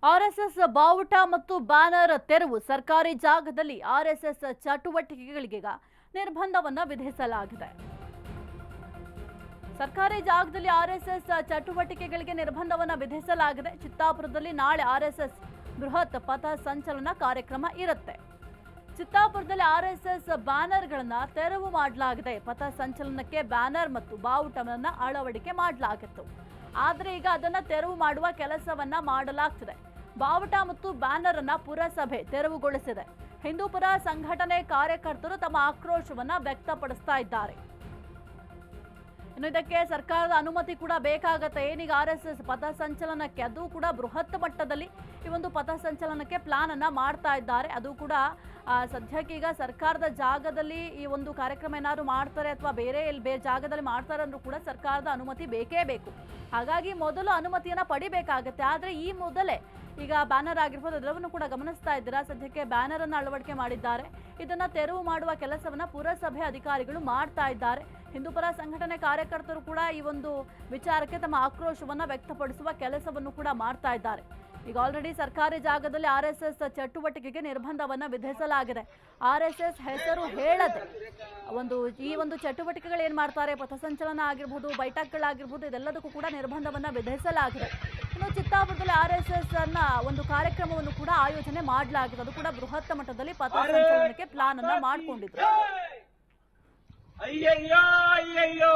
RSS ಬಾವುಟ ಮತ್ತು banner ತೆರವು ಸರ್ಕಾರಿ ಜಾಗದಲ್ಲಿ ಆರ್ಎಸ್ಎಸ್ ಚಟುವಟಿಕೆಗಳಿಗೆ ನಿರ್ಬಂಧವನ್ನು ವಿಧಿಸಲಾಗಿದೆ. ಸರ್ಕಾರಿ ಜಾಗದಲ್ಲಿ ಆರ್ಎಸ್ಎಸ್ ಚಟುವಟಿಕೆಗಳಿಗೆ ನಿರ್ಬಂಧವನ್ನು ವಿಧಿಸಲಾಗಿದೆ. ಚಿತ್ತಾಪುರದಲ್ಲಿ ನಾಳೆ ಆರ್ಎಸ್ಎಸ್ ಬೃಹತ್ ಪಥ ಸಂಚಲನ ಕಾರ್ಯಕ್ರಮ ಇರುತ್ತೆ. ಚಿತ್ತಾಪುರದಲ್ಲಿ ಆರ್ಎಸ್ಎಸ್ ಬ್ಯಾನರ್ಗಳನ್ನ ತೆರವು ಮಾಡಲಾಗಿದೆ. ಪಥ ಸಂಚಲನಕ್ಕೆ ಬ್ಯಾನರ್ ಮತ್ತು ಬಾವುಟವನ್ನು ಅಳವಡಿಕೆ ಮಾಡಲಾಗಿತ್ತು. ಆದರೆ ಈಗ ಅದನ್ನ ತೆರವು ಮಾಡುವ ಕೆಲಸವನ್ನ ಮಾಡಲಾಗ್ತಿದೆ. ಬಾವುಟ ಮತ್ತು ಬ್ಯಾನರ್ ಅನ್ನ ಪುರಸಭೆ ತೆರವುಗೊಳಿಸಿದೆ. ಹಿಂದೂಪುರ ಸಂಘಟನೆ ಕಾರ್ಯಕರ್ತರು ತಮ್ಮ ಆಕ್ರೋಶವನ್ನ ವ್ಯಕ್ತಪಡಿಸ್ತಾ ಇದ್ದಾರೆ. ಇನ್ನು ಇದಕ್ಕೆ ಸರ್ಕಾರದ ಅನುಮತಿ ಕೂಡ ಬೇಕಾಗತ್ತೆ. ಏನೀಗ ಆರ್ಎಸ್ಎಸ್ ಪಥ ಸಂಚಲನಕ್ಕೆ ಅದು ಕೂಡ ಬೃಹತ್ ಮಟ್ಟದಲ್ಲಿ ಈ ಒಂದು ಪಥ ಸಂಚಲನಕ್ಕೆ ಪ್ಲಾನ್ ಅನ್ನ ಮಾಡ್ತಾ ಇದ್ದಾರೆ. ಅದು ಕೂಡ ಸದ್ಯಕ್ಕೆ ಈಗ ಸರ್ಕಾರದ ಜಾಗದಲ್ಲಿ ಈ ಒಂದು ಕಾರ್ಯಕ್ರಮ ಏನಾದ್ರು ಮಾಡ್ತಾರೆ ಅಥವಾ ಬೇರೆ ಜಾಗದಲ್ಲಿ ಮಾಡ್ತಾರೆ ಅಂದ್ರೂ ಕೂಡ ಸರ್ಕಾರದ ಅನುಮತಿ ಬೇಕೇ ಬೇಕು. ಹಾಗಾಗಿ ಮೊದಲು ಅನುಮತಿಯನ್ನ ಪಡಿಬೇಕಾಗತ್ತೆ. ಆದ್ರೆ ಈ ಮೊದಲೇ ಈಗ ಬ್ಯಾನರ್ ಆಗಿರ್ಬೋದು ಅದೆಲ್ಲವನ್ನು ಕೂಡ ಗಮನಿಸ್ತಾ ಇದ್ದೀರಾ. ಸದ್ಯಕ್ಕೆ ಬ್ಯಾನರ್ ಅನ್ನು ಅಳವಡಿಕೆ ಮಾಡಿದ್ದಾರೆ. ಇದನ್ನ ತೆರವು ಮಾಡುವ ಕೆಲಸವನ್ನ ಪುರಸಭೆ ಅಧಿಕಾರಿಗಳು ಮಾಡ್ತಾ ಇದ್ದಾರೆ. ಹಿಂದೂಪರ ಸಂಘಟನೆ ಕಾರ್ಯಕರ್ತರು ಕೂಡ ಈ ಒಂದು ವಿಚಾರಕ್ಕೆ ತಮ್ಮ ಆಕ್ರೋಶವನ್ನ ವ್ಯಕ್ತಪಡಿಸುವ ಕೆಲಸವನ್ನು ಕೂಡ ಮಾಡ್ತಾ ಇದ್ದಾರೆ. ಈಗ ಆಲ್ರೆಡಿ ಸರ್ಕಾರಿ ಜಾಗದಲ್ಲಿ ಆರ್ಎಸ್ಎಸ್ ಚಟುವಟಿಕೆಗೆ ನಿರ್ಬಂಧವನ್ನ ವಿಧಿಸಲಾಗಿದೆ. ಆರ್ಎಸ್ಎಸ್ ಹೆಸರು ಹೇಳದೆ ಈ ಒಂದು ಚಟುವಟಿಕೆಗಳು ಏನ್ ಮಾಡ್ತಾರೆ, ಪಥಸಂಚಲನ ಆಗಿರ್ಬೋದು, ಬೈಠಕ್ಗಳಾಗಿರ್ಬೋದು, ಇದೆಲ್ಲದಕ್ಕೂ ಕೂಡ ನಿರ್ಬಂಧವನ್ನ ವಿಧಿಸಲಾಗಿದೆ. ಇನ್ನು ಚಿತ್ತಾಪುರದಲ್ಲಿ ಆರ್ಎಸ್ಎಸ್ ಅನ್ನ ಒಂದು ಕಾರ್ಯಕ್ರಮವನ್ನು ಕೂಡ ಆಯೋಜನೆ ಮಾಡಲಾಗಿದೆ. ಅದು ಕೂಡ ಬೃಹತ್ ಮಟ್ಟದಲ್ಲಿ ಪಥಸಂಚಲನಕ್ಕೆ ಪ್ಲಾನ್ ಅನ್ನ ಮಾಡಿಕೊಂಡಿದ್ರು. ಅಯ್ಯಯ್ಯೋ ಅಯ್ಯಯ್ಯೋ